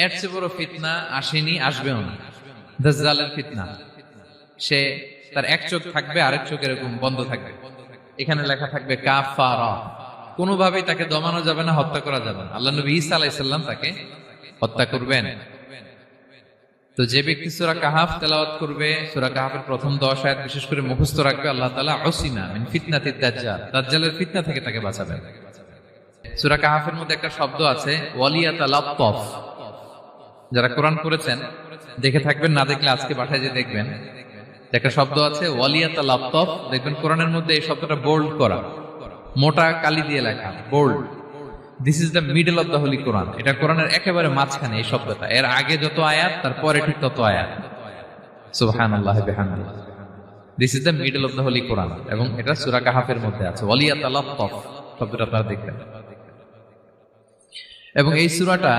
এর চেয়ে বড় ফিতনা আসেনি, আসবেও না। দাজ্জালের ফিতনা। সে তার এক চোখ থাকবে, আরেক চোখ এরকম বন্ধ থাকবে, এখানে লেখা থাকবে কাফারা। কোনোভাবেই তাকে দমানো যাবে না, হত্যা করা যাবে না। আল্লাহ নবী ঈসা আলাইহিস সালাম তাকে হত্যা করবেন। তো যে ব্যক্তি সূরা কাহাফ তেলাওয়াত করবে, সূরা কাহাফের প্রথম 10 আয়াত বিশেষ করে মুখস্থ রাখবে, আল্লাহ তাআলা উসিমা মিন ফিতনাতিদ দাজ্জাল, দাজ্জালের ফিতনা থেকে তাকে বাঁচাবেন। সূরা কাহাফের মধ্যে একটা শব্দ আছে ওয়ালিয়াতালাত্তাফ। যারা কোরআন পড়েছেন দেখে থাকবেন, না দেখলে আজকে বাসায় যে দেখবেন, একটা শব্দ আছে ওয়ালিয়াতালাত্তাফ। দেখবেন কোরআনের মধ্যে এই শব্দটা বোল্ড করা, মোটা কালি দিয়ে লেখা, bold. This is the middle of the holy Quran. এটা কোরআনের একেবারে মাঝখানে এই শব্দটা। এর আগে যত আয়াত, তারপরে ঠিক তত আয়াত। সুবহানাল্লাহ বিহামদিহি। This is the middle of the holy Quran, এবং এটা সূরা কাহাফের মধ্যে আছে ওয়ালিয়াতালাত্তাফ শব্দটা আপনারা দেখবেন। এবং এই সূরাটা